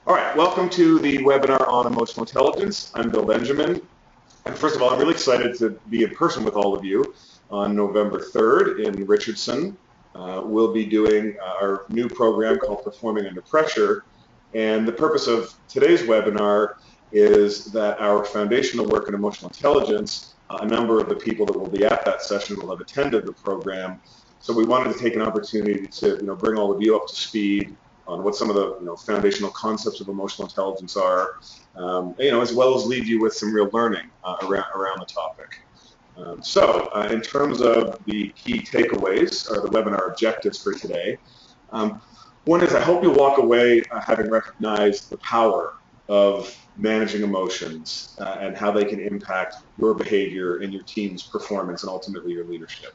All right, welcome to the webinar on emotional intelligence. I'm Bill Benjamin. And first of all, I'm really excited to be in person with all of you on November 3rd in Richardson. We'll be doing our new program called Performing Under Pressure. And the purpose of today's webinar is that our foundational work in emotional intelligence, a number of the people that will be at that session will have attended the program. So we wanted to take an opportunity to bring all of you up to speed on what some of the foundational concepts of emotional intelligence are, as well as leave you with some real learning around the topic. In terms of the key takeaways or the webinar objectives for today, one is I hope you walk away having recognized the power of managing emotions and how they can impact your behavior and your team's performance and ultimately your leadership.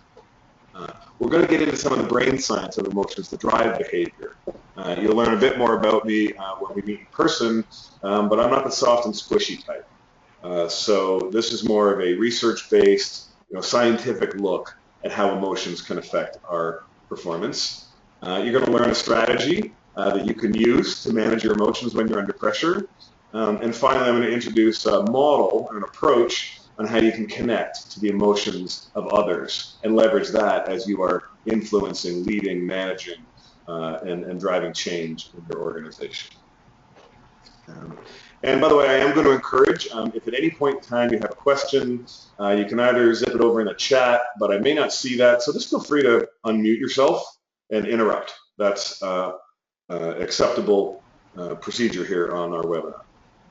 We're going to get into some of the brain science of emotions that drive behavior. You'll learn a bit more about me when we meet in person, but I'm not the soft and squishy type. So this is more of a research-based, scientific look at how emotions can affect our performance. You're going to learn a strategy that you can use to manage your emotions when you're under pressure. And finally, I'm going to introduce a model, an approach on how you can connect to the emotions of others and leverage that as you are influencing, leading, managing, and driving change in your organization. And by the way, I am going to encourage, if at any point in time you have a question, you can either zip it over in the chat, but I may not see that, so just feel free to unmute yourself and interrupt. That's acceptable procedure here on our webinar.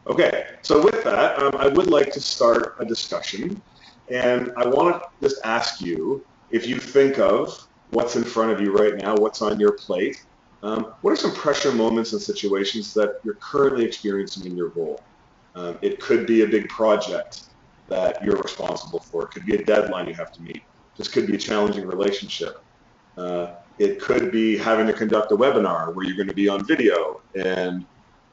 Okay, so with that, I would like to start a discussion, and I want to just ask you, if you think of what's in front of you right now, what's on your plate, what are some pressure moments and situations that you're currently experiencing in your role? It could be a big project that you're responsible for. It could be a deadline you have to meet. This could be a challenging relationship. It could be having to conduct a webinar where you're going to be on video and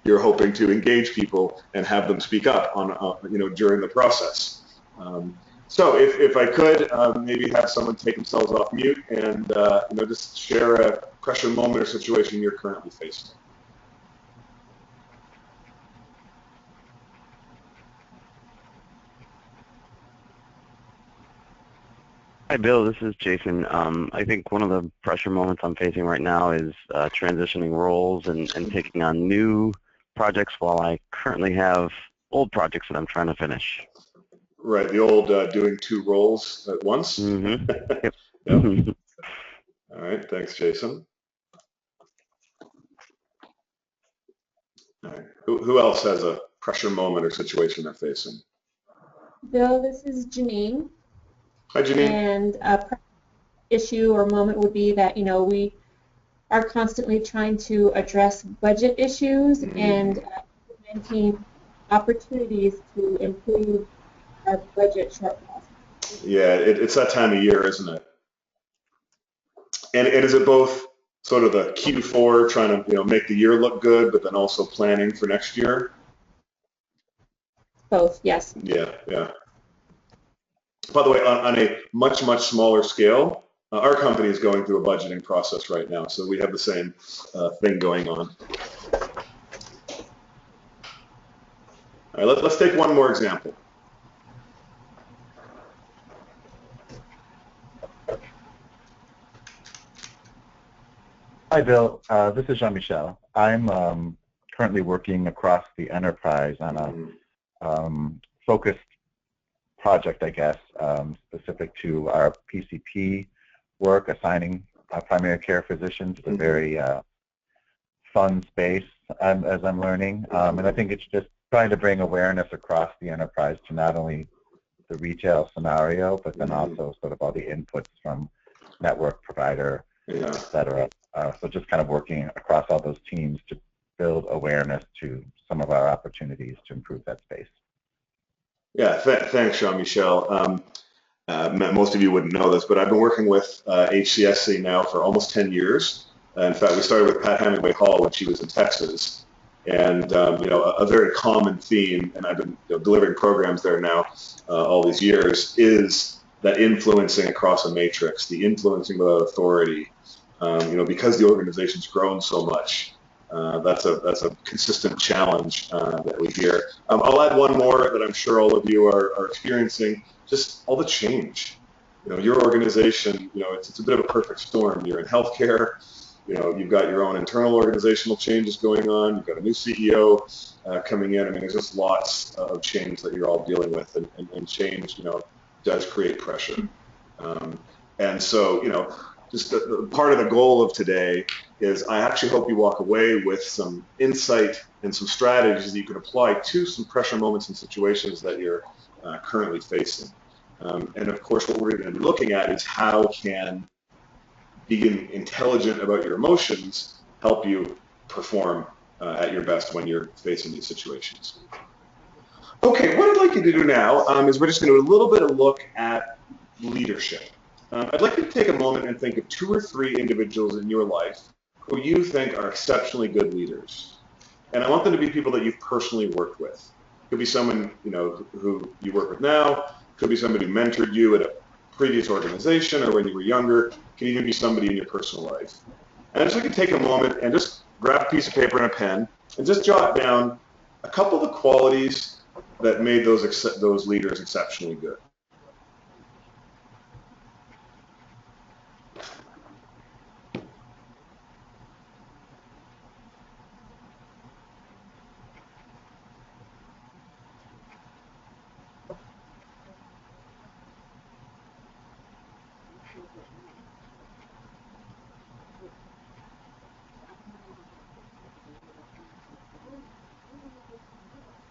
you're hoping to engage people and have them speak up on, during the process. So if I could, maybe have someone take themselves off mute and just share a pressure moment or situation you're currently facing. Hi, Bill. This is Jason. I think one of the pressure moments I'm facing right now is transitioning roles and taking on new projects while I currently have old projects that I'm trying to finish. Right, the old doing two roles at once. Mm-hmm. Yep. Yep. All right, thanks, Jason. All right. Who else has a pressure moment or situation they're facing? Bill, this is Janine. Hi, Janine. And a issue or moment would be that, we are constantly trying to address budget issues and implementing opportunities to improve our budget shortfalls. Yeah, it's that time of year, isn't it? And is it both sort of the Q4 trying to make the year look good, but then also planning for next year? Both, yes. Yeah. By the way, on a much smaller scale, our company is going through a budgeting process right now, so we have the same thing going on. All right, let's take one more example. Hi, Bill. This is Jean-Michel. I'm currently working across the enterprise on a focused project, I guess, specific to our PCP work, assigning primary care physicians. It's a very fun space as I'm learning. And I think it's just trying to bring awareness across the enterprise to not only the retail scenario, but then also sort of all the inputs from network provider, et cetera. So just kind of working across all those teams to build awareness to some of our opportunities to improve that space. Yeah, thanks, Jean-Michel. Most of you wouldn't know this, but I've been working with HCSC now for almost 10 years. In fact, we started with Pat Hemingway Hall when she was in Texas. And, a very common theme, and I've been delivering programs there now all these years, is that influencing across a matrix, the influencing without authority. Because the organization's grown so much, That's a consistent challenge that we hear. I'll add one more that I'm sure all of you are experiencing, just all the change. Your organization, it's a bit of a perfect storm. You're in healthcare, you've got your own internal organizational changes going on, you've got a new CEO coming in. I mean, there's just lots of change that you're all dealing with, and change, does create pressure. And so, just part of the goal of today is I actually hope you walk away with some insight and some strategies that you can apply to some pressure moments and situations that you're currently facing. And of course, what we're going to be looking at is how can being intelligent about your emotions help you perform at your best when you're facing these situations. Okay, what I'd like you to do now is we're just going to do a little bit of look at leadership. I'd like you to take a moment and think of 2 or 3 individuals in your life who you think are exceptionally good leaders. And I want them to be people that you've personally worked with. It could be someone who you work with now, could be somebody who mentored you at a previous organization or when you were younger, can even be somebody in your personal life. And I'd just like to take a moment and just grab a piece of paper and a pen and just jot down a couple of the qualities that made those leaders exceptionally good.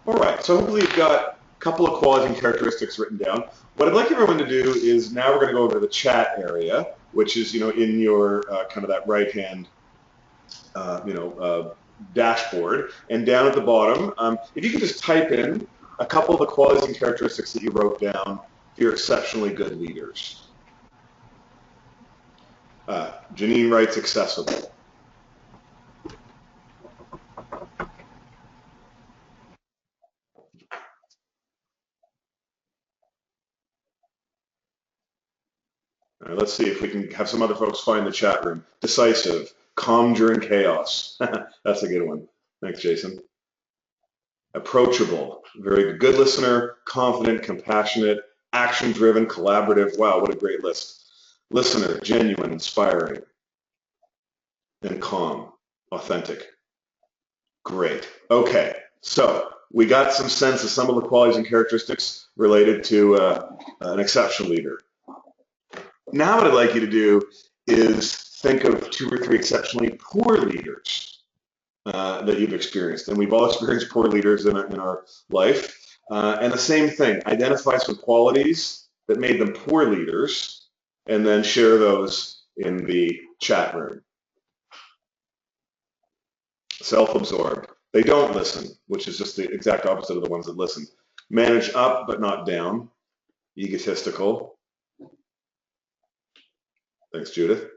All right, so hopefully you've got a couple of qualities and characteristics written down. What I'd like everyone to do is now we're going to go over to the chat area, which is in your kind of that right-hand dashboard, and down at the bottom, if you can just type in a couple of the qualities and characteristics that you wrote down for your exceptionally good leaders. Janine writes accessible. All right, let's see if we can have some other folks find the chat room. Decisive, calm during chaos. That's a good one. Thanks, Jason. Approachable, very good. Good listener, confident, compassionate, action-driven, collaborative. Wow, what a great list. Listener, genuine, inspiring, and calm, authentic. Great. Okay, so we got some sense of some of the qualities and characteristics related to an exceptional leader. Now what I'd like you to do is think of 2 or 3 exceptionally poor leaders that you've experienced. And we've all experienced poor leaders in our life. And the same thing, identify some qualities that made them poor leaders and then share those in the chat room. Self-absorbed. They don't listen, which is just the exact opposite of the ones that listen. Manage up but not down. Egotistical. Thanks, Judith.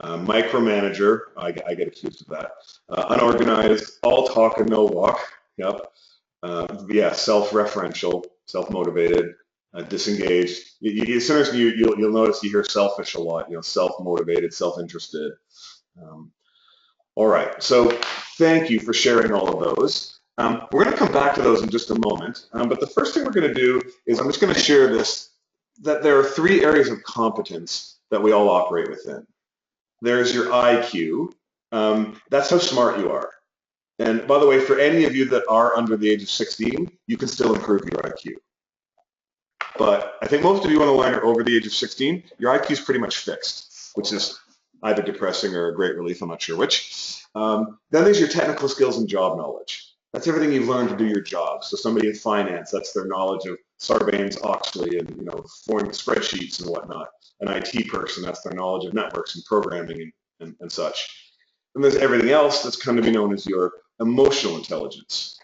Micromanager, I get accused of that. Unorganized, all talk and no walk. Yep. Yeah, self-referential, self-motivated, disengaged. As soon as you'll notice you hear selfish a lot. Self-motivated, self-interested. All right. So thank you for sharing all of those. We're going to come back to those in just a moment. But the first thing we're going to do is I'm just going to share this. That there are 3 areas of competence that we all operate within. There's your IQ. That's how smart you are. And by the way, for any of you that are under the age of 16, you can still improve your IQ. But I think most of you on the line are over the age of 16. Your IQ is pretty much fixed, which is either depressing or a great relief. I'm not sure which. Then there's your technical skills and job knowledge. That's everything you've learned to do your job. So somebody in finance, that's their knowledge of Sarbanes-Oxley and forming spreadsheets and whatnot. An IT person, that's their knowledge of networks and programming and such. And there's everything else that's come to be known as your emotional intelligence.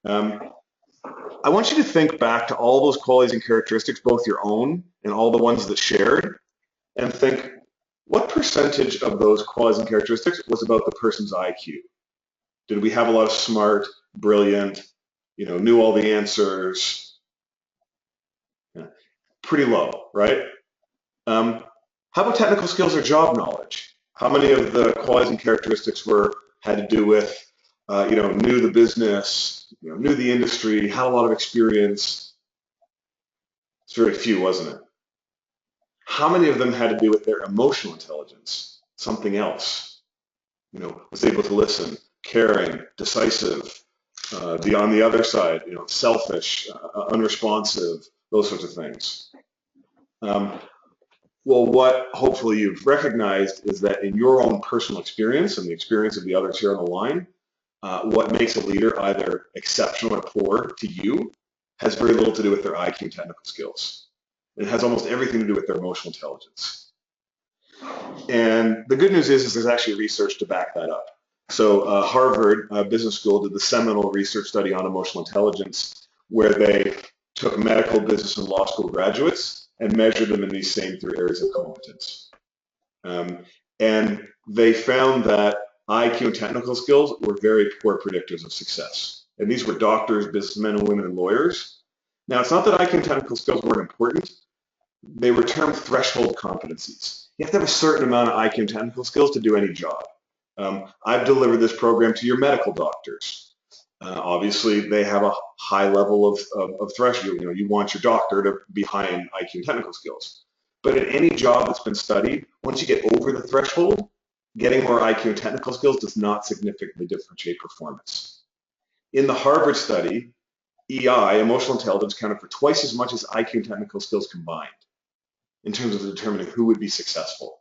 I want you to think back to all those qualities and characteristics, both your own and all the ones that shared, and think, what percentage of those qualities and characteristics was about the person's IQ? Did we have a lot of smart, brilliant, knew all the answers? Pretty low, right? How about technical skills or job knowledge? How many of the qualities and characteristics had to do with, knew the business, knew the industry, had a lot of experience? It's very few, wasn't it? How many of them had to do with their emotional intelligence, something else? Was able to listen, caring, decisive, on the other side, selfish, unresponsive, those sorts of things. Well, what hopefully you've recognized is that in your own personal experience and the experience of the others here on the line, what makes a leader either exceptional or poor to you has very little to do with their IQ and technical skills. It has almost everything to do with their emotional intelligence. And the good news is there's actually research to back that up. So Harvard Business School did the seminal research study on emotional intelligence, where they took medical, business, and law school graduates and measured them in these same 3 areas of competence. And they found that IQ and technical skills were very poor predictors of success. And these were doctors, businessmen and women, and lawyers. Now, it's not that IQ and technical skills weren't important. They were termed threshold competencies. You have to have a certain amount of IQ and technical skills to do any job. I've delivered this program to your medical doctors. Obviously, they have a high level of threshold. You want your doctor to be high in IQ and technical skills. But in any job that's been studied, once you get over the threshold, getting more IQ and technical skills does not significantly differentiate performance. In the Harvard study, EI, emotional intelligence, counted for twice as much as IQ and technical skills combined in terms of determining who would be successful.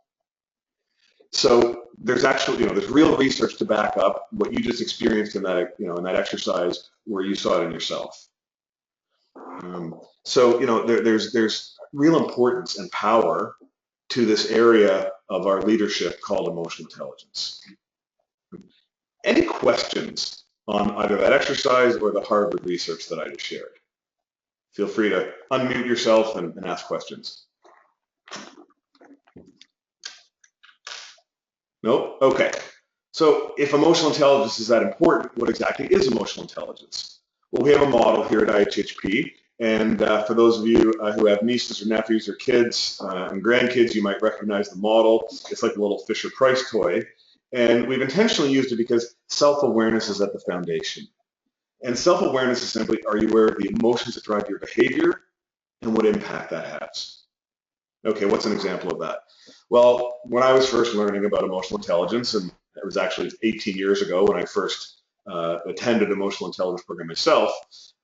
So there's actually, there's real research to back up what you just experienced in that, in that exercise where you saw it in yourself. There's real importance and power to this area of our leadership called emotional intelligence. Any questions on either that exercise or the Harvard research that I just shared? Feel free to unmute yourself and ask questions. Nope? Okay. So if emotional intelligence is that important, what exactly is emotional intelligence? Well, we have a model here at IHHP, and for those of you who have nieces or nephews or kids and grandkids, you might recognize the model. It's like a little Fisher-Price toy, and we've intentionally used it because self-awareness is at the foundation. And self-awareness is simply, are you aware of the emotions that drive your behavior and what impact that has? Okay, what's an example of that? Well, when I was first learning about emotional intelligence, and it was actually 18 years ago when I first attended an emotional intelligence program myself,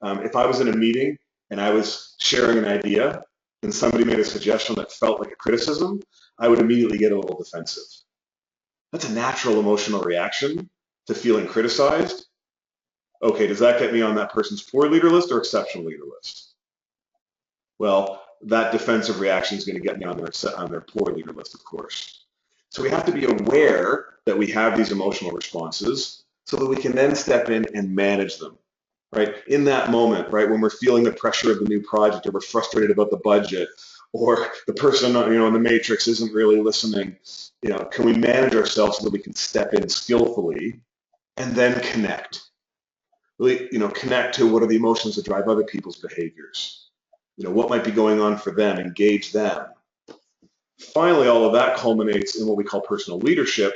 if I was in a meeting and I was sharing an idea and somebody made a suggestion that felt like a criticism, I would immediately get a little defensive. That's a natural emotional reaction to feeling criticized. Okay, does that get me on that person's poor leader list or exceptional leader list? Well, that defensive reaction is going to get me on their poor leader list, of course. So we have to be aware that we have these emotional responses so that we can then step in and manage them, right? In that moment, right, when we're feeling the pressure of the new project, or we're frustrated about the budget, or the person, in the matrix isn't really listening, can we manage ourselves so that we can step in skillfully and then connect? Really, connect to what are the emotions that drive other people's behaviors. What might be going on for them, engage them. Finally, all of that culminates in what we call personal leadership,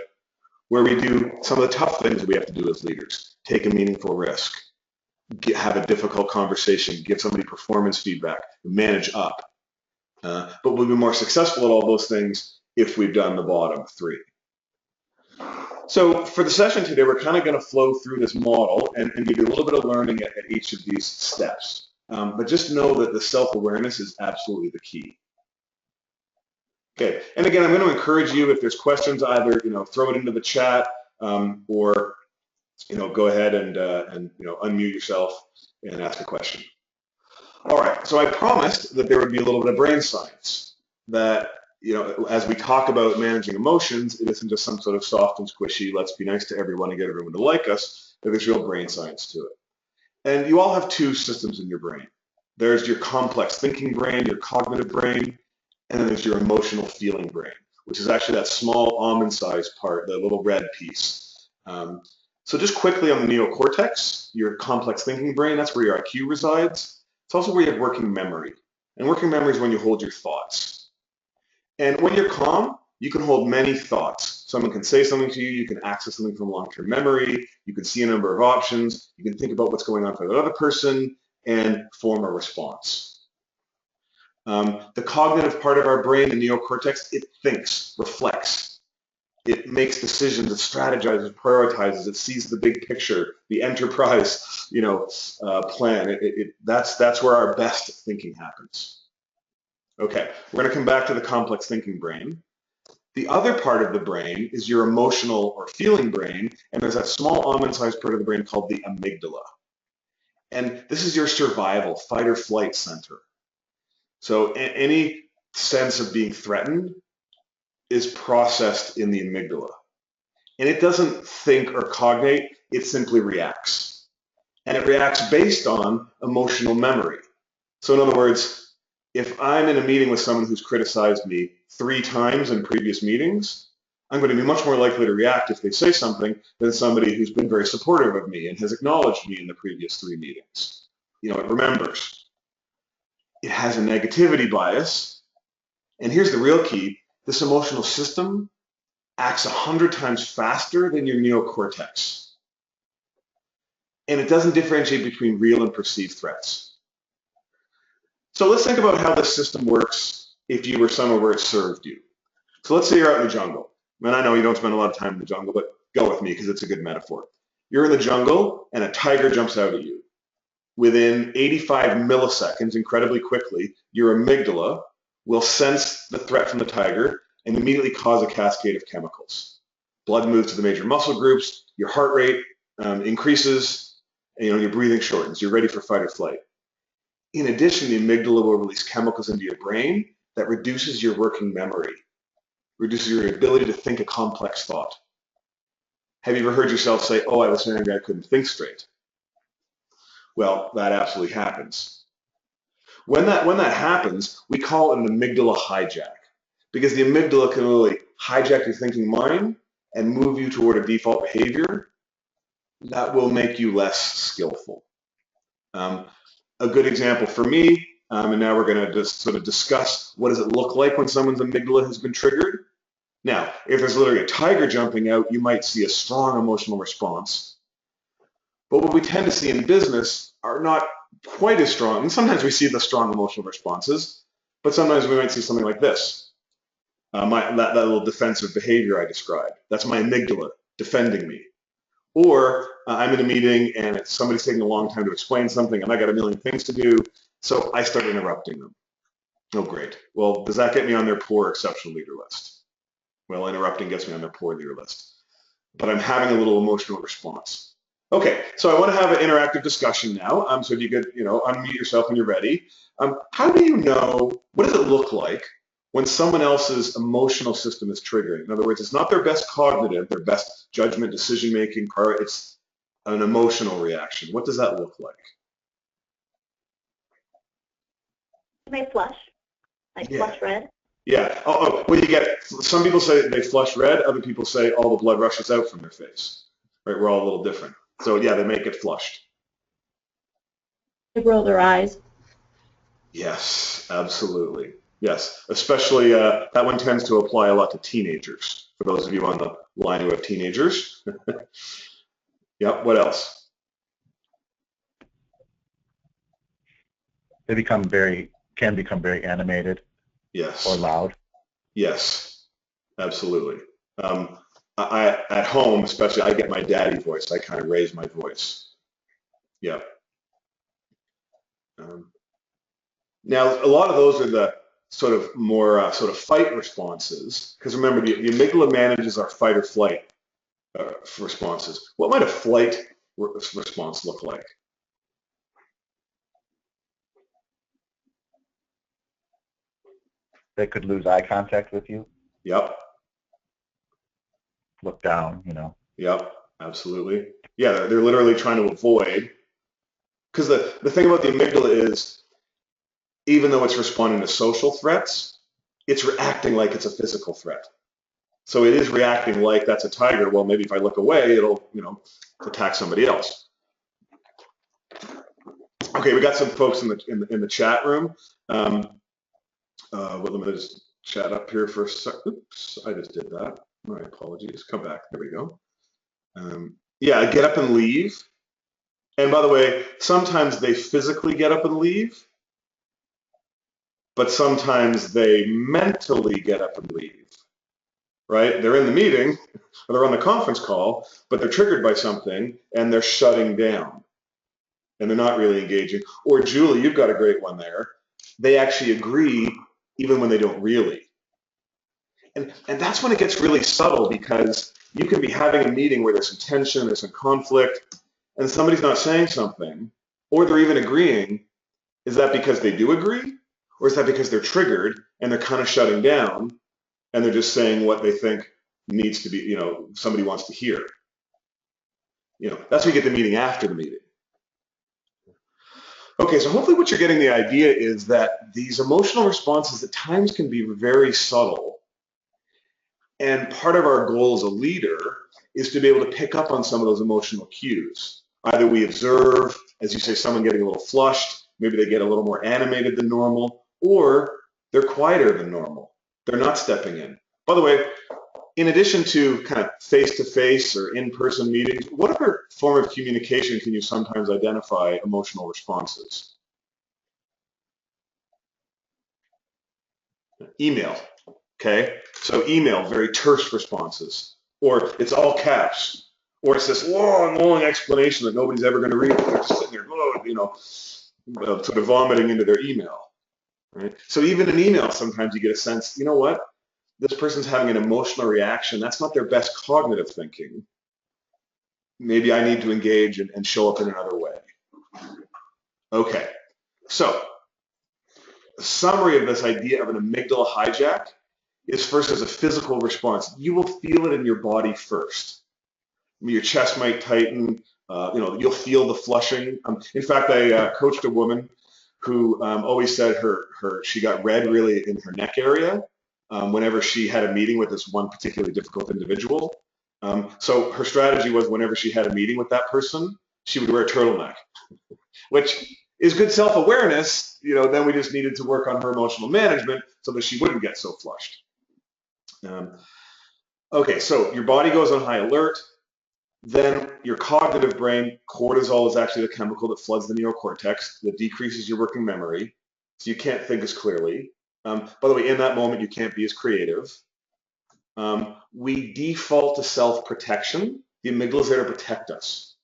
where we do some of the tough things we have to do as leaders. Take a meaningful risk, have a difficult conversation, give somebody performance feedback, manage up. But we'll be more successful at all those things if we've done the bottom 3. So for the session today, we're kind of going to flow through this model and give you a little bit of learning at each of these steps. But just know that the self-awareness is absolutely the key. Okay, and again, I'm going to encourage you, if there's questions, either throw it into the chat or go ahead and unmute yourself and ask a question. All right, so I promised that there would be a little bit of brain science, that as we talk about managing emotions, it isn't just some sort of soft and squishy, let's be nice to everyone and get everyone to like us, that there's real brain science to it. And you all have 2 systems in your brain. There's your complex thinking brain, your cognitive brain, and then there's your emotional feeling brain, which is actually that small almond-sized part, the little red piece. So just quickly on the neocortex, your complex thinking brain, that's where your IQ resides. It's also where you have working memory. And working memory is when you hold your thoughts. And when you're calm, you can hold many thoughts. Someone can say something to you, you can access something from long-term memory, you can see a number of options, you can think about what's going on for the other person and form a response. The cognitive part of our brain, the neocortex, it thinks, reflects. It makes decisions, it strategizes, prioritizes, it sees the big picture, the enterprise, plan. That's where our best thinking happens. Okay, we're going to come back to the complex thinking brain. The other part of the brain is your emotional or feeling brain, and there's that small almond-sized part of the brain called the amygdala. And this is your survival, fight or flight center. So any sense of being threatened is processed in the amygdala. And it doesn't think or cognate, it simply reacts. And it reacts based on emotional memory. So in other words, if I'm in a meeting with someone who's criticized me 3 times in previous meetings, I'm going to be much more likely to react if they say something than somebody who's been very supportive of me and has acknowledged me in the previous 3 meetings. It remembers. It has a negativity bias. And here's the real key. This emotional system acts 100 times faster than your neocortex. And it doesn't differentiate between real and perceived threats. So let's think about how this system works if you were somewhere where it served you. So let's say you're out in the jungle. And I know you don't spend a lot of time in the jungle, but go with me because it's a good metaphor. You're in the jungle and a tiger jumps out at you. Within 85 milliseconds, incredibly quickly, your amygdala will sense the threat from the tiger and immediately cause a cascade of chemicals. Blood moves to the major muscle groups, your heart rate increases, and your breathing shortens. You're ready for fight or flight. In addition, the amygdala will release chemicals into your brain that reduces your working memory, reduces your ability to think a complex thought. Have you ever heard yourself say, oh, I was so angry I couldn't think straight? Well, that absolutely happens. When that happens, we call it an amygdala hijack, because the amygdala can really hijack your thinking mind and move you toward a default behavior that will make you less skillful. A good example for me, and now we're going to just sort of discuss what does it look like when someone's amygdala has been triggered. Now, if there's literally a tiger jumping out, you might see a strong emotional response. But what we tend to see in business are not quite as strong. And sometimes we see the strong emotional responses, but sometimes we might see something like this. That little defensive behavior I described. That's my amygdala defending me. Or I'm in a meeting and somebody's taking a long time to explain something and I got a million things to do, so I start interrupting them. Oh, great. Well, does that get me on their poor exceptional leader list? Well, interrupting gets me on their poor leader list. But I'm having a little emotional response. Okay, so I want to have an interactive discussion now. So if you could, unmute yourself when you're ready. How do you know, what does it look like when someone else's emotional system is triggering? In other words, it's not their best cognitive, their best judgment, decision-making part, it's an emotional reaction. What does that look like? They flush, flush red. Yeah. Well, you get, some people say they flush red, other people say all the blood rushes out from their face. Right? We're all a little different. So yeah, they make it flushed. They roll their eyes. Yes, absolutely. Yes, especially that one tends to apply a lot to teenagers. For those of you on the line who have teenagers. Yep, what else? They can become very animated. Yes. Or loud. Yes, absolutely. At home, especially, I get my daddy voice. I kind of raise my voice. Yeah. Now, a lot of those are the sort of more sort of fight responses, because remember, the amygdala manages our fight or flight responses. What might a flight response look like? They could lose eye contact with you. Yep. Look down, Yep, absolutely. Yeah, they're literally trying to avoid, because the thing about the amygdala is, even though it's responding to social threats, it's reacting like it's a physical threat. So it is reacting like that's a tiger. Well, maybe if I look away, it'll, attack somebody else. Okay, we got some folks in the chat room. Let me just chat up here for a sec. Oops, I just did that. My apologies. Come back. There we go. Yeah, get up and leave. And by the way, sometimes they physically get up and leave, but sometimes they mentally get up and leave, right? They're in the meeting or they're on the conference call, but they're triggered by something and they're shutting down and they're not really engaging. Or Julie, you've got a great one there. They actually agree even when they don't really. And that's when it gets really subtle, because you can be having a meeting where there's some tension, there's some conflict, and somebody's not saying something, or they're even agreeing. Is that because they do agree? Or is that because they're triggered and they're kind of shutting down and they're just saying what they think needs to be, somebody wants to hear? That's when you get the meeting after the meeting. Okay, so hopefully what you're getting the idea is that these emotional responses at times can be very subtle. And part of our goal as a leader is to be able to pick up on some of those emotional cues. Either we observe, as you say, someone getting a little flushed, maybe they get a little more animated than normal, or they're quieter than normal. They're not stepping in. By the way, in addition to kind of face-to-face or in-person meetings, what other form of communication can you sometimes identify emotional responses? Email, okay? So email, very terse responses, or it's all caps, or it's this long, long explanation that nobody's ever going to read. They're just sitting there, sort of vomiting into their email, right? So even in email, sometimes you get a sense, you know what? This person's having an emotional reaction. That's not their best cognitive thinking. Maybe I need to engage and show up in another way. Okay, so a summary of this idea of an amygdala hijack is first as a physical response. You will feel it in your body first. Your chest might tighten. You'll feel the flushing. In fact, I coached a woman who always said she got red really in her neck area whenever she had a meeting with this one particularly difficult individual. So her strategy was, whenever she had a meeting with that person, she would wear a turtleneck, which is good self-awareness. Then we just needed to work on her emotional management so that she wouldn't get so flushed. Okay, so your body goes on high alert. Then your cognitive brain, cortisol is actually the chemical that floods the neocortex, that decreases your working memory, so you can't think as clearly. By the way, in that moment, you can't be as creative. We default to self-protection. The amygdala is there to protect us.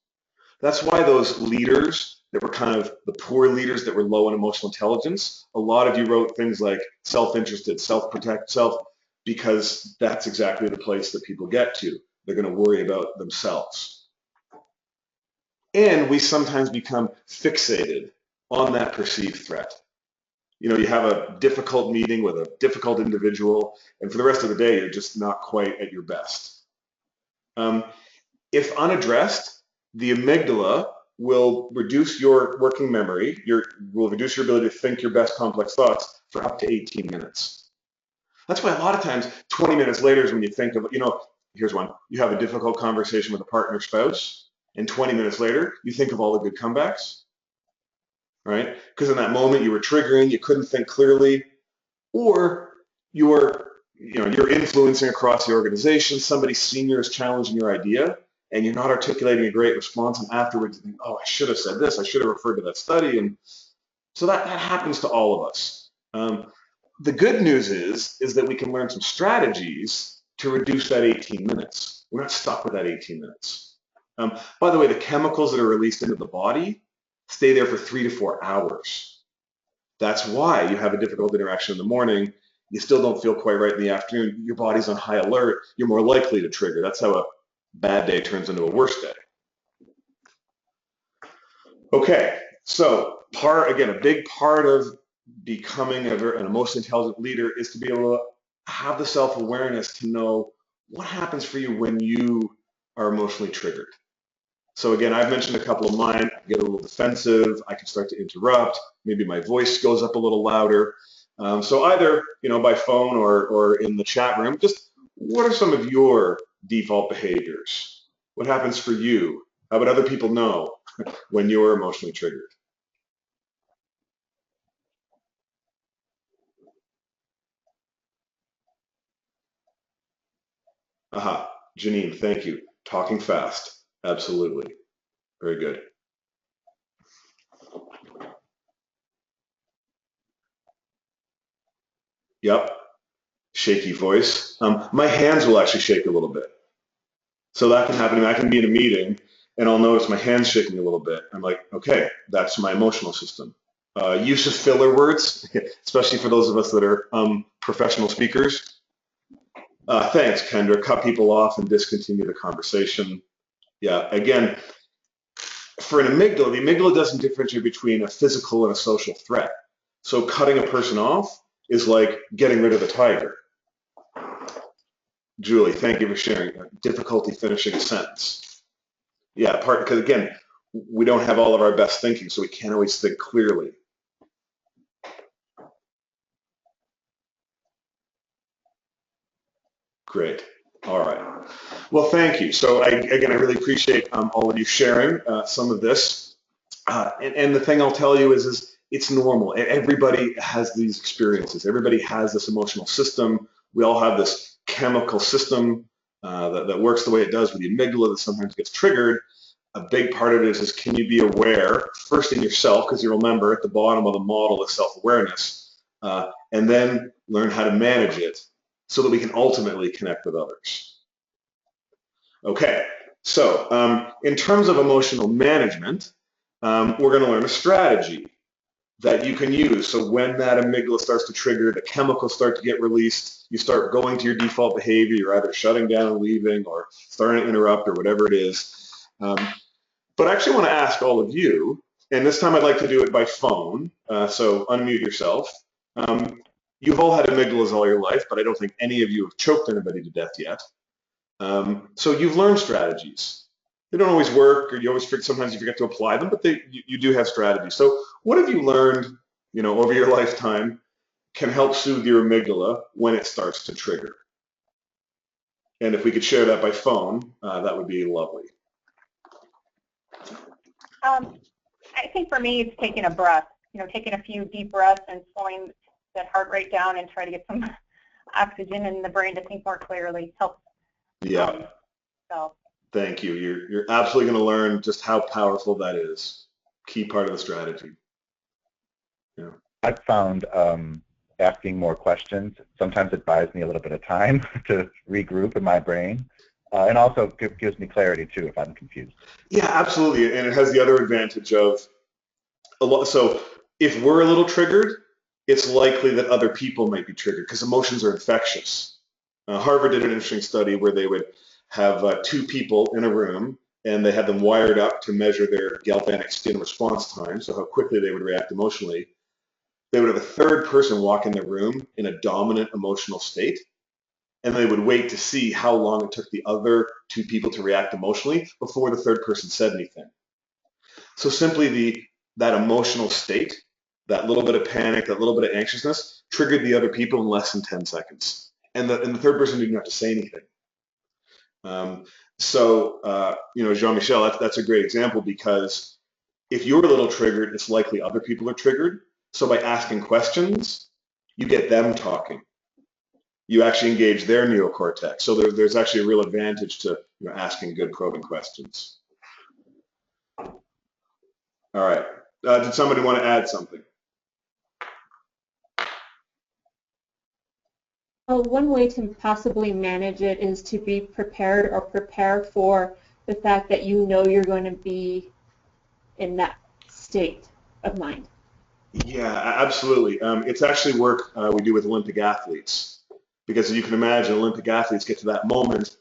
That's why those leaders that were kind of the poor leaders that were low in emotional intelligence, a lot of you wrote things like self-interested, self-protect, because that's exactly the place that people get to. They're going to worry about themselves. And we sometimes become fixated on that perceived threat. You have a difficult meeting with a difficult individual, and for the rest of the day, you're just not quite at your best. If unaddressed, the amygdala will reduce your working memory, will reduce your ability to think your best complex thoughts for up to 18 minutes. That's why a lot of times 20 minutes later is when you think of, here's one. You have a difficult conversation with a partner or spouse, and 20 minutes later, you think of all the good comebacks, right? Because in that moment, you were triggering, you couldn't think clearly, or you're influencing across the organization, somebody senior is challenging your idea, and you're not articulating a great response, and afterwards you think, oh, I should have said this, I should have referred to that study, and so that happens to all of us. The good news is that we can learn some strategies to reduce that 18 minutes. We're not stuck with that 18 minutes. By the way, the chemicals that are released into the body stay there for 3 to 4 hours. That's why you have a difficult interaction in the morning, you still don't feel quite right in the afternoon, your body's on high alert, you're more likely to trigger. That's how a bad day turns into a worse day. Okay, so a big part of becoming an emotionally intelligent leader is to be able to have the self-awareness to know what happens for you when you are emotionally triggered. So again, I've mentioned a couple of mine. I get a little defensive, I can start to interrupt, maybe my voice goes up a little louder. So either by phone or in the chat room, just what are some of your default behaviors? What happens for you? How would other people know when you're emotionally triggered? Aha, Janine, thank you. Talking fast. Absolutely. Very good. Yep. Shaky voice. My hands will actually shake a little bit. So that can happen. I can be in a meeting and I'll notice my hands shaking a little bit. I'm like, okay, that's my emotional system. Use of filler words, especially for those of us that are professional speakers. Thanks, Kendra. Cut people off and discontinue the conversation. Yeah, again, for an amygdala, the amygdala doesn't differentiate between a physical and a social threat. So cutting a person off is like getting rid of the tiger. Julie, thank you for sharing. Difficulty finishing a sentence. Yeah, because again, we don't have all of our best thinking, so we can't always think clearly. Great. All right. Well, thank you. So again, I really appreciate all of you sharing some of this. And the thing I'll tell you is it's normal. Everybody has these experiences. Everybody has this emotional system. We all have this chemical system that works the way it does with the amygdala that sometimes gets triggered. A big part of it is can you be aware, first in yourself, because you remember at the bottom of the model is self-awareness, and then learn how to manage it so that we can ultimately connect with others. Okay, so in terms of emotional management, we're going to learn a strategy that you can use. So when that amygdala starts to trigger, the chemicals start to get released, you start going to your default behavior, you're either shutting down and leaving or starting to interrupt or whatever it is. But I actually want to ask all of you, and this time I'd like to do it by phone, so unmute yourself. You've all had amygdalas all your life, but I don't think any of you have choked anybody to death yet. So you've learned strategies. They don't always work, or you always forget, sometimes you forget to apply them, but you do have strategies. So what have you learned, over your lifetime can help soothe your amygdala when it starts to trigger? And if we could share that by phone, that would be lovely. I think for me, it's taking a breath, taking a few deep breaths and slowing that heart rate down and try to get some oxygen in the brain to think more clearly helps. Yeah. So. Thank you. You're absolutely going to learn just how powerful that is. Key part of the strategy. Yeah. I've found asking more questions, sometimes it buys me a little bit of time to regroup in my brain. And also gives me clarity too if I'm confused. Yeah, absolutely. And it has the other advantage of so if we're a little triggered, it's likely that other people might be triggered because emotions are infectious. Harvard did an interesting study where they would have two people in a room and they had them wired up to measure their galvanic skin response time, so how quickly they would react emotionally. They would have a third person walk in the room in a dominant emotional state, and they would wait to see how long it took the other two people to react emotionally before the third person said anything. So simply that emotional state, that little bit of panic, that little bit of anxiousness, triggered the other people in less than 10 seconds. And the third person didn't have to say anything. Jean-Michel, that's a great example because if you're a little triggered, it's likely other people are triggered. So by asking questions, you get them talking. You actually engage their neocortex. So there's actually a real advantage to asking good probing questions. All right. Did somebody want to add something? Well, one way to possibly manage it is to be prepared or prepare for the fact that you're going to be in that state of mind. Yeah, absolutely. It's actually work we do with Olympic athletes. Because as you can imagine, Olympic athletes get to that moment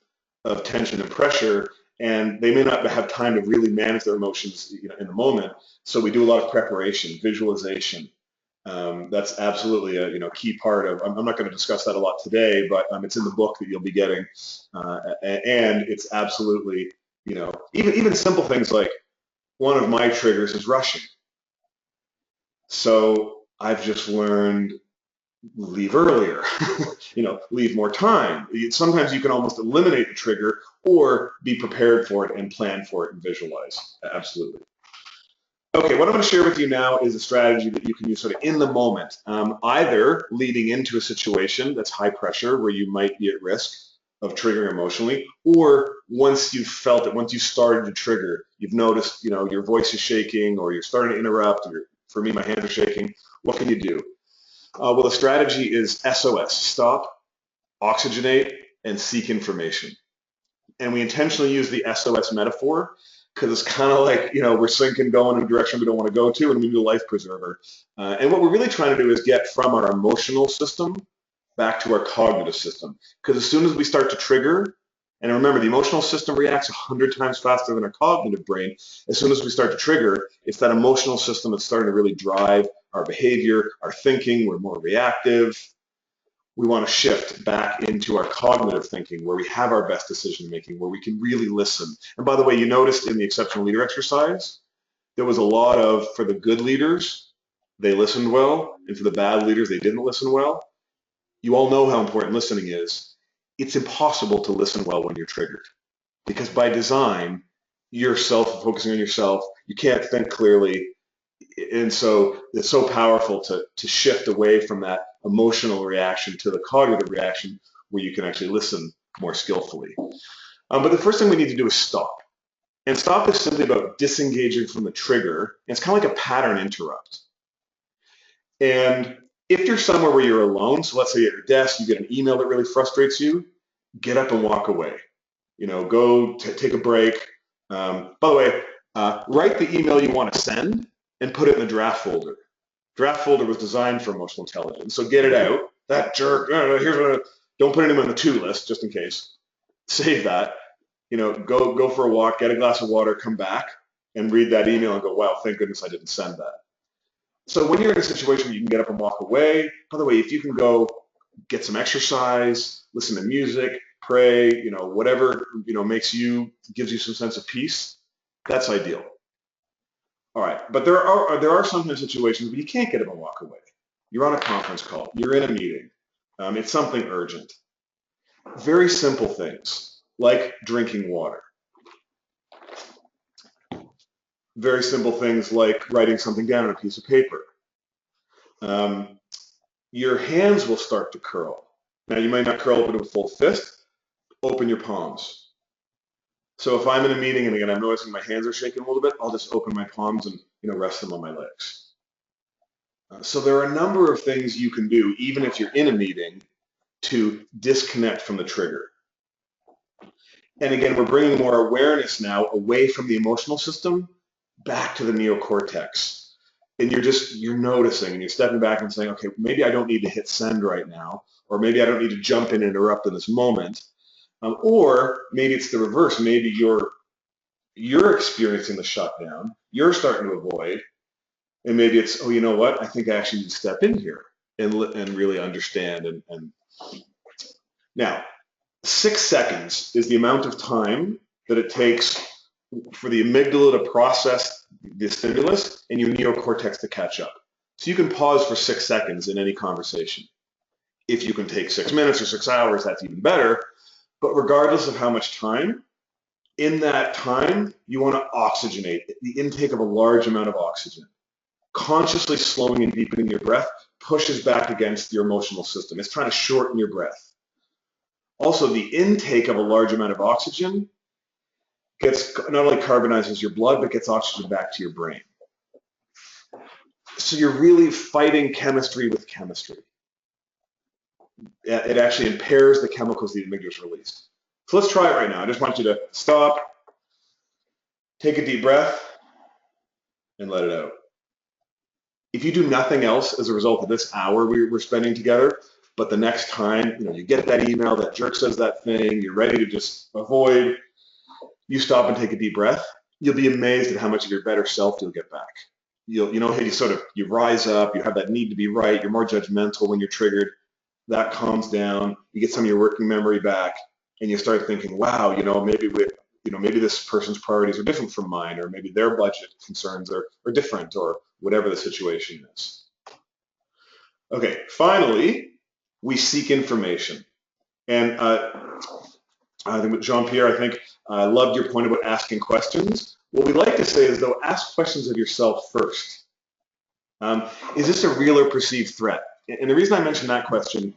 of tension and pressure, and they may not have time to really manage their emotions in the moment. So we do a lot of preparation, visualization. That's absolutely a key part of. I'm not going to discuss that a lot today, but it's in the book that you'll be getting, and it's absolutely even simple things like one of my triggers is rushing. So I've just learned leave earlier, leave more time. Sometimes you can almost eliminate the trigger or be prepared for it and plan for it and visualize. Absolutely. Okay, what I'm going to share with you now is a strategy that you can use sort of in the moment, either leading into a situation that's high pressure where you might be at risk, of triggering emotionally, or once you felt it, once you started to trigger, you've noticed, your voice is shaking, or you're starting to interrupt, or for me, my hands are shaking. What can you do? Well, the strategy is SOS, stop, oxygenate, and seek information. And we intentionally use the SOS metaphor because it's kind of like, we're sinking, going in a direction we don't want to go to, and we need a life preserver. And what we're really trying to do is get from our emotional system back to our cognitive system. Because as soon as we start to trigger, and remember, the emotional system reacts 100 times faster than our cognitive brain. As soon as we start to trigger, it's that emotional system that's starting to really drive our behavior, our thinking. We're more reactive. We want to shift back into our cognitive thinking, where we have our best decision making, where we can really listen. And by the way, you noticed in the exceptional leader exercise, there was a lot of, for the good leaders, they listened well, and for the bad leaders, they didn't listen well. You all know how important listening is. It's impossible to listen well when you're triggered, because by design, you're focusing on yourself. You can't think clearly. And so it's so powerful to shift away from that emotional reaction to the cognitive reaction, where you can actually listen more skillfully. But the first thing we need to do is stop. And stop is simply about disengaging from the trigger. And it's kind of like a pattern interrupt. And if you're somewhere where you're alone, so let's say at your desk, you get an email that really frustrates you, get up and walk away. Go take a break. By the way, write the email you want to send and put it in the draft folder. Draft folder was designed for emotional intelligence, so get it out. That jerk, don't put him on the to list, just in case. Save that. Go for a walk, get a glass of water, come back, and read that email and go, wow, thank goodness I didn't send that. So when you're in a situation where you can get up and walk away, by the way, if you can go get some exercise, listen to music, pray, whatever, gives you some sense of peace, that's ideal. All right, but there are sometimes situations where you can't get up and walk away. You're on a conference call, you're in a meeting, it's something urgent. Very simple things, like drinking water. Very simple things like writing something down on a piece of paper. Your hands will start to curl. Now, you might not curl up into a full fist. Open your palms. So if I'm in a meeting and again I'm noticing my hands are shaking a little bit, I'll just open my palms and rest them on my legs. So there are a number of things you can do, even if you're in a meeting, to disconnect from the trigger. And again, we're bringing more awareness now away from the emotional system back to the neocortex. And you're noticing and you're stepping back and saying, okay, maybe I don't need to hit send right now, or maybe I don't need to jump in and interrupt in this moment. Or maybe it's the reverse. Maybe you're experiencing the shutdown, you're starting to avoid, and maybe it's, oh, you know what? I think I actually need to step in here and really understand. And now, 6 seconds is the amount of time that it takes for the amygdala to process the stimulus and your neocortex to catch up. So you can pause for 6 seconds in any conversation. If you can take 6 minutes or 6 hours, that's even better. But regardless of how much time, in that time, you want to oxygenate, the intake of a large amount of oxygen. Consciously slowing and deepening your breath pushes back against your emotional system. It's trying to shorten your breath. Also, the intake of a large amount of oxygen not only carbonizes your blood, but gets oxygen back to your brain. So you're really fighting chemistry with chemistry. It actually impairs the chemicals the amygdala released. So let's try it right now. I just want you to stop, take a deep breath, and let it out. If you do nothing else as a result of this hour we're spending together, but the next time you get that email, that jerk says that thing, you're ready to just avoid, you stop and take a deep breath, you'll be amazed at how much of your better self you'll get back. You rise up, you have that need to be right, you're more judgmental when you're triggered, that calms down, you get some of your working memory back, and you start thinking, wow, maybe this person's priorities are different from mine, or maybe their budget concerns are different, or whatever the situation is. Okay, finally, we seek information. And I think with Jean-Pierre, I loved your point about asking questions. What we like to say is, though, ask questions of yourself first. Is this a real or perceived threat? And the reason I mention that question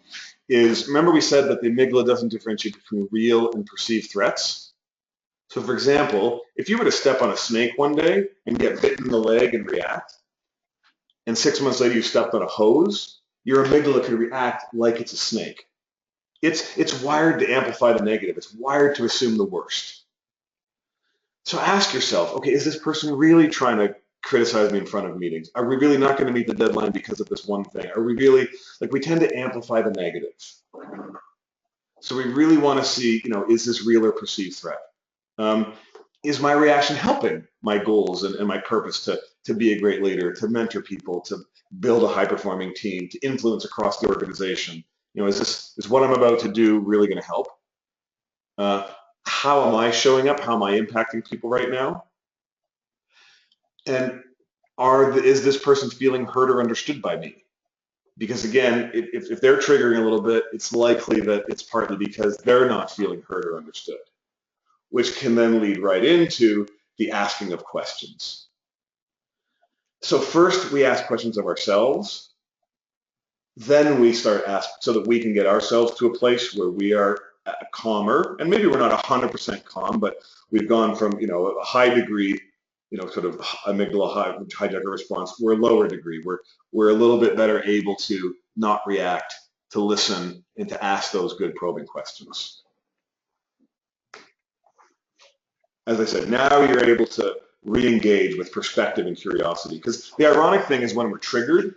is, remember we said that the amygdala doesn't differentiate between real and perceived threats? So for example, if you were to step on a snake one day and get bitten in the leg and react, and 6 months later you stepped on a hose, your amygdala could react like it's a snake. It's wired to amplify the negative. It's wired to assume the worst. So ask yourself, okay, is this person really trying to criticize me in front of meetings? Are we really not going to meet the deadline because of this one thing? Are we really, like, we tend to amplify the negative. So we really want to see, is this real or perceived threat? Is my reaction helping my goals and my purpose to be a great leader, to mentor people, to build a high-performing team, to influence across the organization? Is what I'm about to do really going to help? How am I showing up? How am I impacting people right now? And is this person feeling heard or understood by me? Because again, if they're triggering a little bit, it's likely that it's partly because they're not feeling heard or understood, which can then lead right into the asking of questions. So first we ask questions of ourselves, then we start asking so that we can get ourselves to a place where we are calmer, and maybe we're not 100% calm, but we've gone from a high degree, sort of amygdala hijacker response. We're a lower degree. We're a little bit better able to not react, to listen, and to ask those good probing questions. As I said, now you're able to re-engage with perspective and curiosity, because the ironic thing is when we're triggered,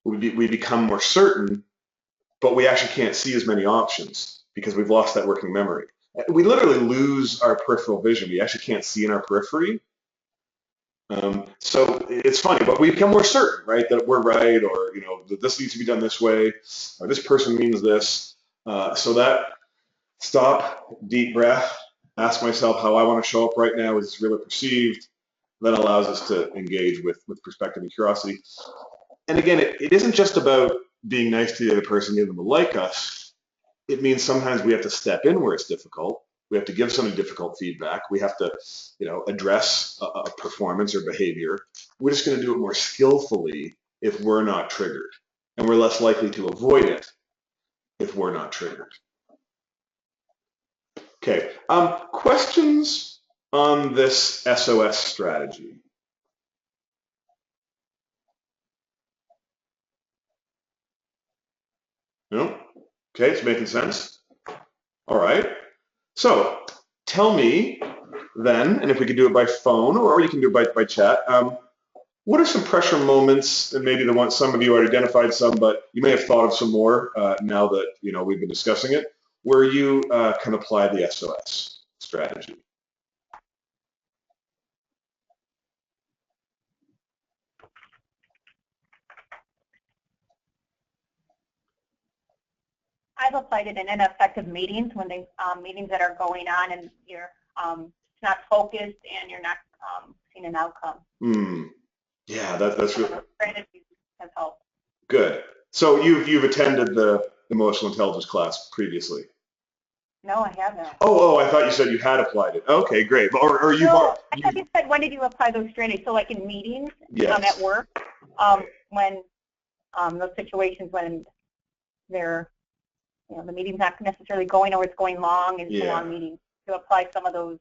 we become more certain, but we actually can't see as many options because we've lost that working memory. We literally lose our peripheral vision. We actually can't see in our periphery. So it's funny, but we become more certain, right, that we're right, or that this needs to be done this way, or this person means this. So that stop, deep breath, ask myself how I want to show up right now. Is this real or perceived? That allows us to engage with perspective and curiosity. And again, it isn't just about being nice to the other person, getting them to like us. It means sometimes we have to step in where it's difficult. We have to give somebody difficult feedback. We have to, address a performance or behavior. We're just going to do it more skillfully if we're not triggered, and we're less likely to avoid it if we're not triggered. Okay, questions on this SOS strategy? No? Okay, it's making sense. All right. So tell me then, and if we could do it by phone, or you can do it by chat, what are some pressure moments, and maybe some of you already identified some, but you may have thought of some more now that we've been discussing it, where you can apply the SOS strategy? I've applied it in ineffective meetings, when they meetings that are going on and you're not focused and you're not seeing an outcome. Yeah, that's really strategies has helped. Good. So you've attended the emotional intelligence class previously? No, I haven't. Oh, I thought you said you had applied it. Okay, great. Or you've. No, I thought you said, when did you apply those strategies? So like in meetings, yes. At work, when those situations when they're, the meeting's not necessarily going, or it's going long, and it's a long meeting, to apply some of those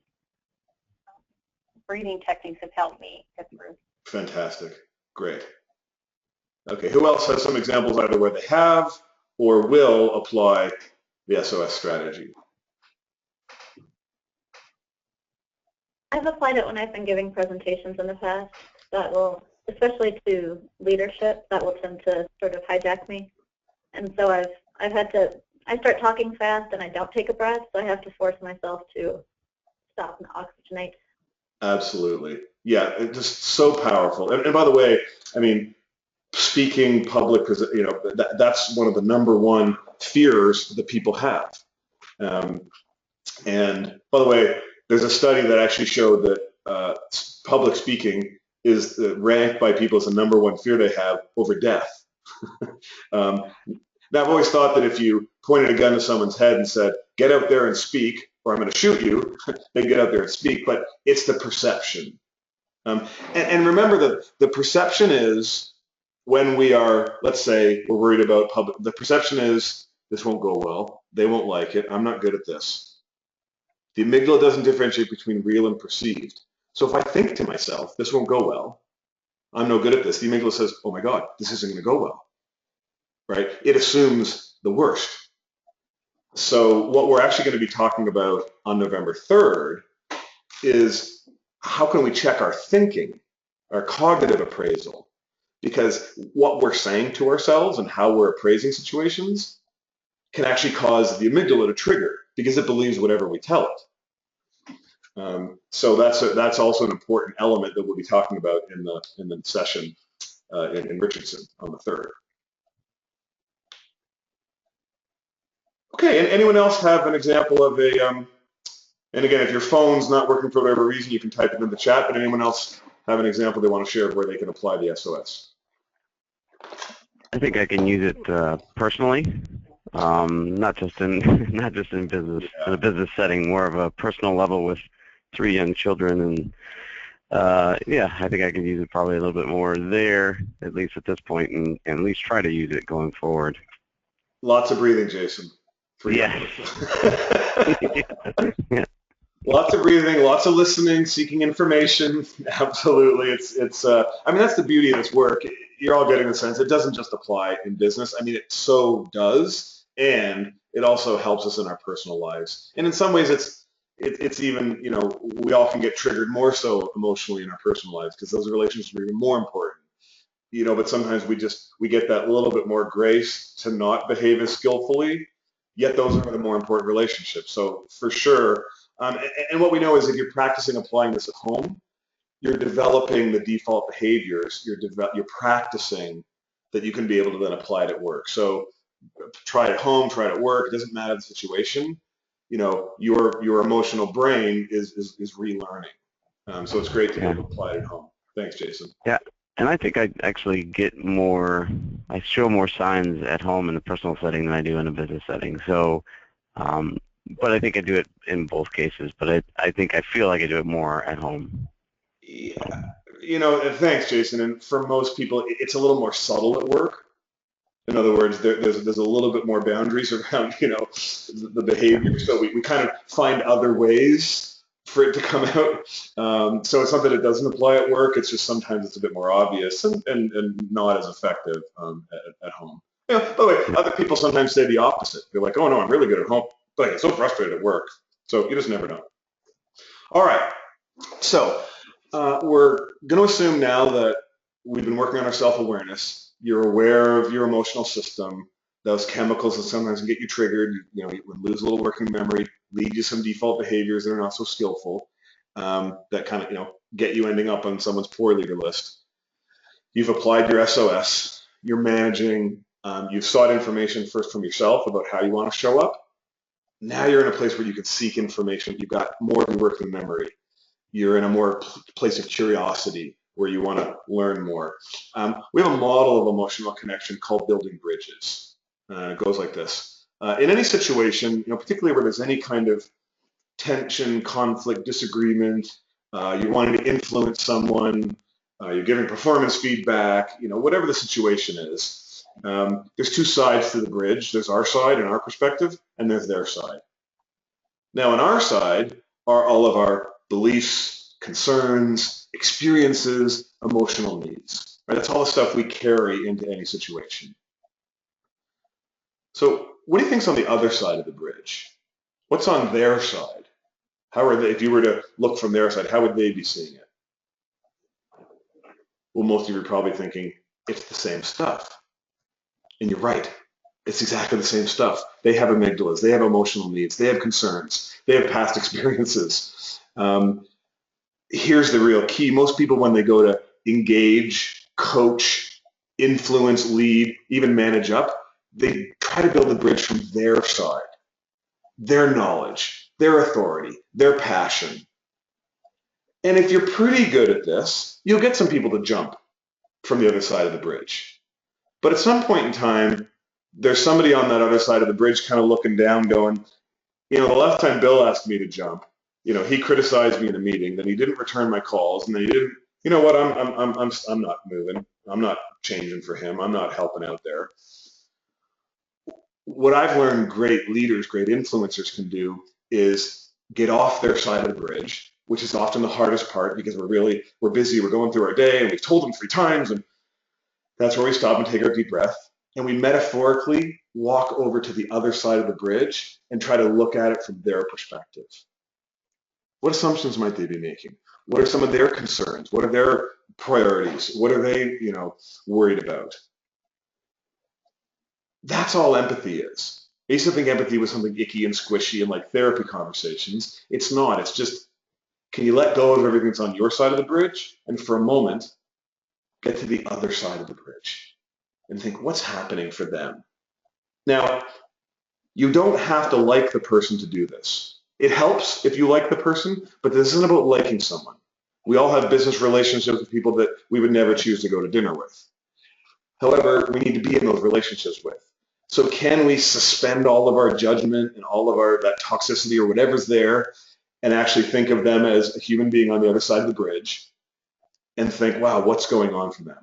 breathing techniques have helped me get through. Fantastic. Great. Okay, who else has some examples either where they have or will apply the SOS strategy? I've applied it when I've been giving presentations in the past. That will, especially to leadership, that will tend to sort of hijack me. And so I've had to, I start talking fast and I don't take a breath, so I have to force myself to stop and oxygenate. Absolutely. Yeah, it's just so powerful. And by the way, I mean, speaking public, because that's one of the #1 fears that people have. And by the way, there's a study that actually showed that public speaking is ranked by people as the #1 fear they have over death. Now, I've always thought that if you pointed a gun to someone's head and said, "Get out there and speak, or I'm going to shoot you," they'd get out there and speak. But it's the perception. And remember that the perception is when we are, let's say, we're worried about public. The perception is this won't go well, they won't like it, I'm not good at this. The amygdala doesn't differentiate between real and perceived. So if I think to myself, this won't go well, I'm no good at this, the amygdala says, oh my God, this isn't going to go well, right? It assumes the worst. So what we're actually going to be talking about on November 3rd is how can we check our thinking, our cognitive appraisal? Because what we're saying to ourselves and how we're appraising situations can actually cause the amygdala to trigger because it believes whatever we tell it. So that's also an important element that we'll be talking about in the session in Richardson on the 3rd. Okay, and anyone else have an example of a, and again, if your phone's not working for whatever reason, you can type it in the chat, but anyone else have an example they want to share of where they can apply the SOS? I think I can use it personally, not just in business, in a business setting, more of a personal level with 3 young children, and yeah, I think I can use it probably a little bit more there, at least at this point, and at least try to use it going forward. Lots of breathing, Jason. Yes. Yeah. Lots of breathing, lots of listening, seeking information. Absolutely. It's I mean, that's the beauty of this work. You're all getting the sense it doesn't just apply in business. I mean, it so does, and it also helps us in our personal lives. And in some ways, it's even, you know, we often get triggered more so emotionally in our personal lives because those relationships are even more important. You know, but sometimes we get that little bit more grace to not behave as skillfully, yet those are the more important relationships. So for sure, and what we know is if you're practicing applying this at home, you're developing the default behaviors, you're practicing that you can be able to then apply it at work. So try it at home, try it at work, it doesn't matter the situation. You know, your emotional brain is relearning. So it's great to be able to apply it at home. Thanks, Jason. Yeah. And I think I actually I show more signs at home in a personal setting than I do in a business setting. So, but I think I do it in both cases, but I think I feel like I do it more at home. Yeah, you know, thanks, Jason. And for most people, it's a little more subtle at work. In other words, there's a little bit more boundaries around, you know, the behavior. So we kind of find other ways for it to come out. So it's not that it doesn't apply at work. It's just sometimes it's a bit more obvious and not as effective at home. You know, by the way, other people sometimes say the opposite. They're like, oh, no, I'm really good at home, but I get so frustrated at work. So you just never know. All right. So we're going to assume now that we've been working on our self-awareness. You're aware of your emotional system. Those chemicals that sometimes can get you triggered, you know, you lose a little working memory, lead you some default behaviors that are not so skillful, that kind of, you know, get you ending up on someone's poor leader list. You've applied your SOS. You're managing. You've sought information first from yourself about how you want to show up. Now you're in a place where you can seek information. You've got more of your working memory. You're in a more place of curiosity where you want to learn more. We have a model of emotional connection called building bridges. It goes like this. In any situation, you know, particularly where there's any kind of tension, conflict, disagreement, you're wanting to influence someone, you're giving performance feedback, you know, whatever the situation is, there's 2 sides to the bridge. There's our side and our perspective, and there's their side. Now, on our side are all of our beliefs, concerns, experiences, emotional needs. Right? That's all the stuff we carry into any situation. So what do you think's on the other side of the bridge? What's on their side? How are they, if you were to look from their side, how would they be seeing it? Well, most of you are probably thinking, it's the same stuff. And you're right. It's exactly the same stuff. They have amygdalas. They have emotional needs. They have concerns. They have past experiences. Here's the real key. Most people, when they go to engage, coach, influence, lead, even manage up, they try to build a bridge from their side, their knowledge, their authority, their passion. And if you're pretty good at this, you'll get some people to jump from the other side of the bridge. But at some point in time, there's somebody on that other side of the bridge kind of looking down going, you know, the last time Bill asked me to jump, you know, he criticized me in a meeting, then he didn't return my calls, and then he didn't, you know what, I'm not moving. I'm not changing for him. I'm not helping out there. what I've learned great leaders, great influencers can do is get off their side of the bridge, which is often the hardest part because we're busy, we're going through our day, and we've told them 3 times, and that's where we stop and take our deep breath. And we metaphorically walk over to the other side of the bridge and try to look at it from their perspective. What assumptions might they be making? What are some of their concerns? What are their priorities? What are they, worried about? That's all empathy is. I used to think empathy was something icky and squishy and like therapy conversations. It's not. It's just, can you let go of everything that's on your side of the bridge and for a moment get to the other side of the bridge and think, what's happening for them? Now, you don't have to like the person to do this. It helps if you like the person, but this isn't about liking someone. We all have business relationships with people that we would never choose to go to dinner with. However, we need to be in those relationships with. So can we suspend all of our judgment and all of that toxicity or whatever's there and actually think of them as a human being on the other side of the bridge and think, wow, what's going on for them?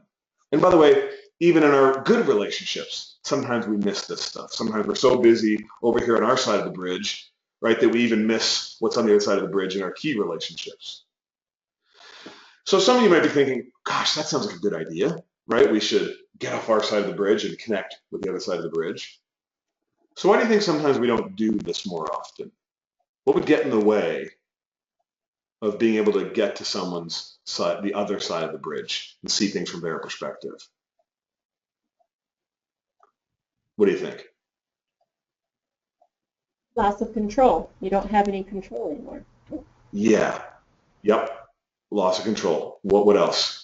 And by the way, even in our good relationships, sometimes we miss this stuff. Sometimes we're so busy over here on our side of the bridge, right, that we even miss what's on the other side of the bridge in our key relationships. So some of you might be thinking, gosh, that sounds like a good idea, right? We should get off our side of the bridge and connect with the other side of the bridge. So why do you think sometimes we don't do this more often? What would get in the way of being able to get to someone's side, the other side of the bridge, and see things from their perspective? What do you think? Loss of control. You don't have any control anymore. Yeah. Yep. Loss of control. What else?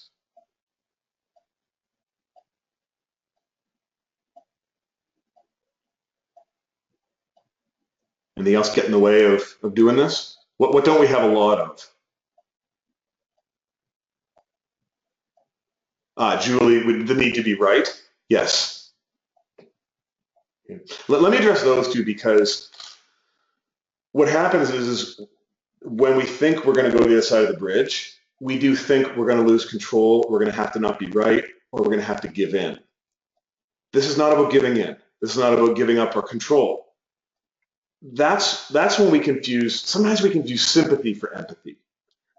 Anything else get in the way of doing this? What don't we have a lot of? Julie, the need to be right? Yes. Let me address those two, because what happens is when we think we're going to go to the other side of the bridge, we do think we're going to lose control, we're going to have to not be right, or we're going to have to give in. This is not about giving in. This is not about giving up our control. That's when we sometimes we confuse sympathy for empathy.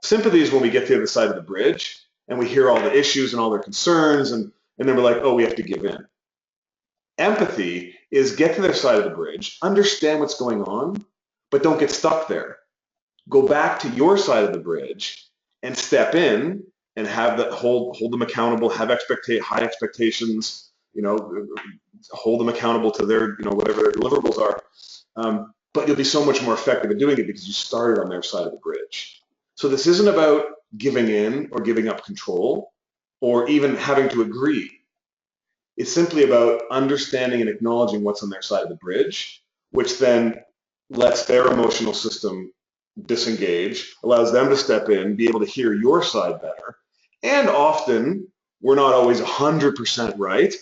Sympathy is when we get to the other side of the bridge and we hear all the issues and all their concerns, and then we're like, oh, we have to give in. Empathy is get to their side of the bridge, understand what's going on, but don't get stuck there. Go back to your side of the bridge and step in and hold them accountable, have high expectations, hold them accountable to their, whatever their deliverables are. But you'll be so much more effective at doing it because you started on their side of the bridge. So this isn't about giving in or giving up control or even having to agree. It's simply about understanding and acknowledging what's on their side of the bridge, which then lets their emotional system disengage, allows them to step in, be able to hear your side better. And often, we're not always 100% right,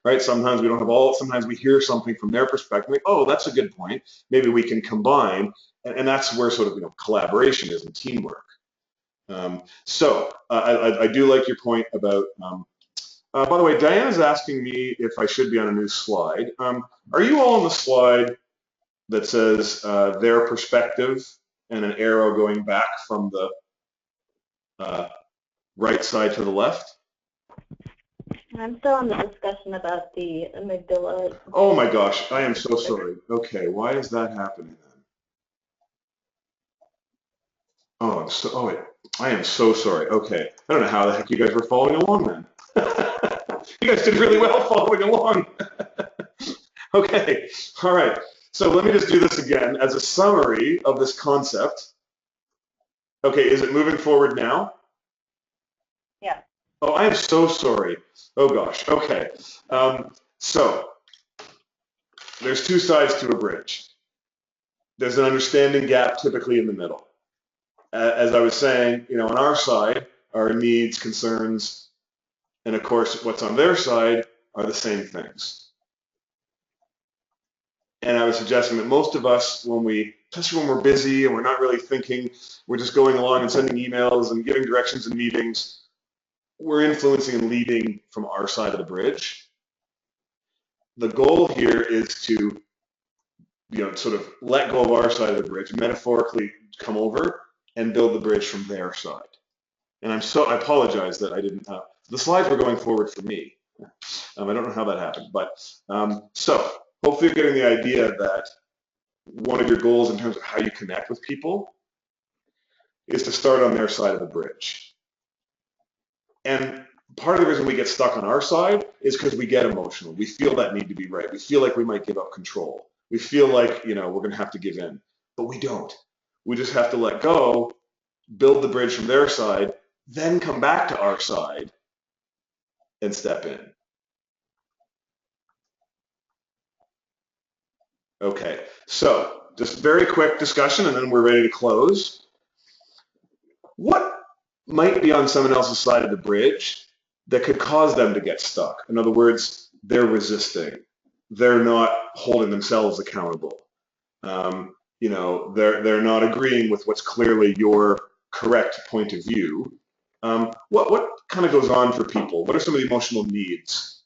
right? Sometimes we don't have sometimes we hear something from their perspective, like, oh, that's a good point. Maybe we can combine. And that's where sort of, collaboration is and teamwork. So I do like your point about, by the way, Diana's asking me if I should be on a new slide. Are you all on the slide that says their perspective and an arrow going back from the right side to the left? I'm still on the discussion about the amygdala. Oh my gosh, I am so sorry. Okay, why is that happening then? Oh, I am so sorry. Okay, I don't know how the heck you guys were following along then. You guys did really well following along. Okay, all right. So let me just do this again as a summary of this concept. Okay, is it moving forward now? Yeah. Oh, I am so sorry. Oh gosh, okay. So there's two sides to a bridge. There's an understanding gap typically in the middle. As I was saying, on our side, our needs, concerns, and of course what's on their side are the same things. And I was suggesting that most of us, especially when we're busy and we're not really thinking, we're just going along and sending emails and giving directions in meetings, we're influencing and leading from our side of the bridge. the goal here is to, sort of let go of our side of the bridge, metaphorically come over and build the bridge from their side. And I apologize that I didn't, the slides were going forward for me. I don't know how that happened, but so hopefully you're getting the idea that one of your goals in terms of how you connect with people is to start on their side of the bridge. And part of the reason we get stuck on our side is because we get emotional. We feel that need to be right. We feel like we might give up control. We feel like, we're going to have to give in, but we don't. We just have to let go, build the bridge from their side, then come back to our side and step in. Okay, so just very quick discussion and then we're ready to close. What might be on someone else's side of the bridge that could cause them to get stuck? In other words, they're resisting. They're not holding themselves accountable. They're not agreeing with what's clearly your correct point of view. What kind of goes on for people? What are some of the emotional needs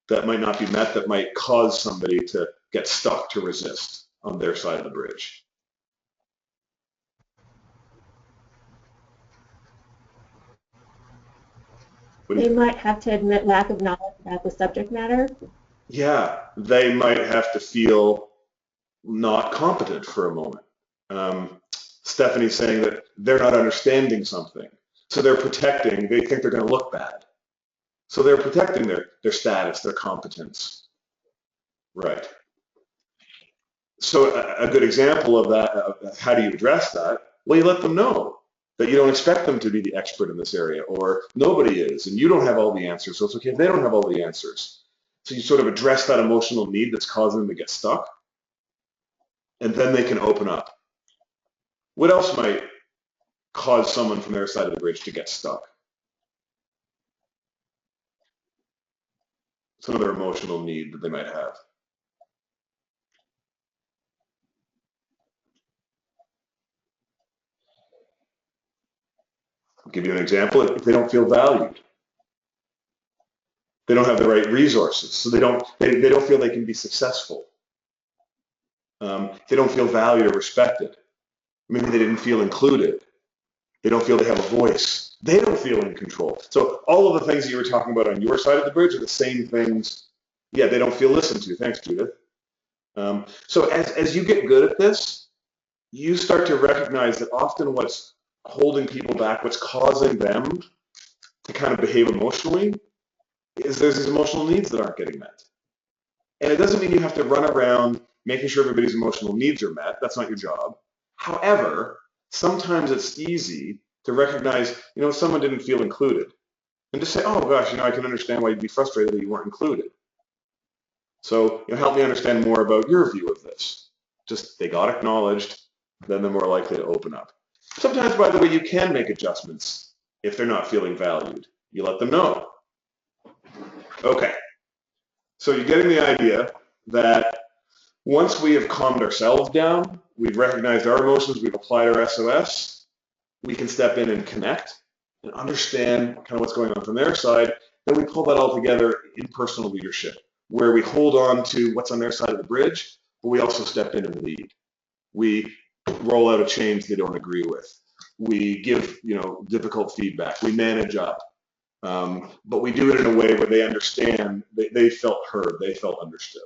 that might not be met that might cause somebody to get stuck, to resist on their side of the bridge? They might have to admit lack of knowledge about the subject matter. Yeah, they might have to feel not competent for a moment. Stephanie's saying that they're not understanding something. So they're protecting, they think they're going to look bad. So they're protecting their status, their competence. Right. So a good example of that, how do you address that? Well, you let them know that you don't expect them to be the expert in this area, or nobody is, and you don't have all the answers, so it's okay if they don't have all the answers. So you sort of address that emotional need that's causing them to get stuck, and then they can open up. What else might cause someone from their side of the bridge to get stuck? Some other emotional need that they might have. I'll give you an example. If they don't feel valued, they don't have the right resources, so they don't feel they can be successful. They don't feel valued or respected. Maybe they didn't feel included. They don't feel they have a voice. They don't feel in control. So all of the things that you were talking about on your side of the bridge are the same things. Yeah, they don't feel listened to. Thanks, Judith. So as you get good at this, you start to recognize that often what's holding people back, what's causing them to kind of behave emotionally, is there's these emotional needs that aren't getting met. And it doesn't mean you have to run around making sure everybody's emotional needs are met. That's not your job. However, sometimes it's easy to recognize, someone didn't feel included. And just say, oh gosh, I can understand why you'd be frustrated that you weren't included. So help me understand more about your view of this. Just they got acknowledged, then they're more likely to open up. Sometimes, by the way, you can make adjustments if they're not feeling valued. You let them know. Okay. So you're getting the idea that once we have calmed ourselves down, we've recognized our emotions, we've applied our SOS, we can step in and connect and understand kind of what's going on from their side. Then we pull that all together in personal leadership, where we hold on to what's on their side of the bridge, but we also step in and lead. We roll out a change they don't agree with. We give, difficult feedback. We manage up. But we do it in a way where they understand, they felt heard, they felt understood.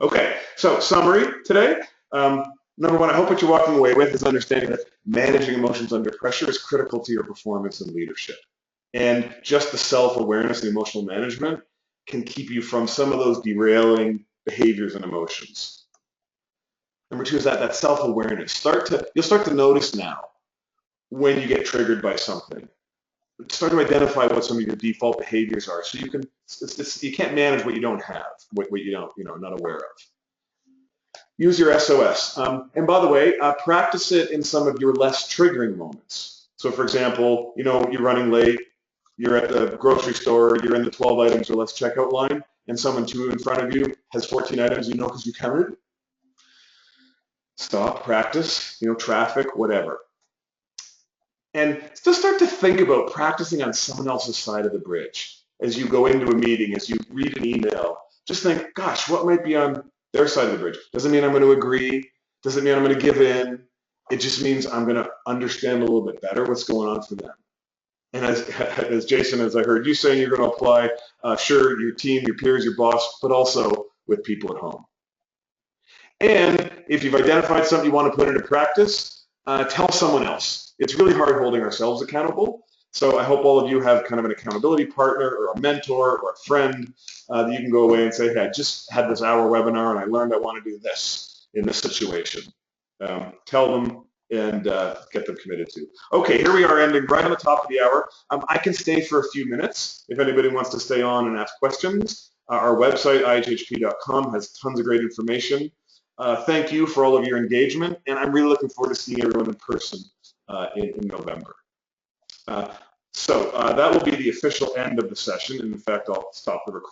Okay, so summary today. Number one, I hope what you're walking away with is understanding that managing emotions under pressure is critical to your performance and leadership. And just the self-awareness and emotional management can keep you from some of those derailing behaviors and emotions. Number two is that self-awareness. You'll start to notice now when you get triggered by something. Start to identify what some of your default behaviors are, so you can't manage what you don't have, what you don't, not aware of. Use your SOS, and by the way, practice it in some of your less triggering moments. So, for example, you're running late, you're at the grocery store, you're in the 12 items or less checkout line, and someone in front of you has 14 items, because you counted. Stop, practice, traffic, whatever. And just start to think about practicing on someone else's side of the bridge as you go into a meeting, as you read an email. just think, gosh, what might be on their side of the bridge? Doesn't mean I'm going to agree. Doesn't mean I'm going to give in. It just means I'm going to understand a little bit better what's going on for them. And as Jason, as I heard you saying, you're going to apply, sure, your team, your peers, your boss, but also with people at home. And if you've identified something you want to put into practice, tell someone else. It's really hard holding ourselves accountable. So I hope all of you have kind of an accountability partner or a mentor or a friend that you can go away and say, hey, I just had this hour webinar and I learned I want to do this in this situation. Tell them and get them committed to. Okay, here we are ending right on the top of the hour. I can stay for a few minutes if anybody wants to stay on and ask questions. Our website, ihhp.com, has tons of great information. Thank you for all of your engagement, and I'm really looking forward to seeing everyone in person in November. So that will be the official end of the session. In fact, I'll stop the recording.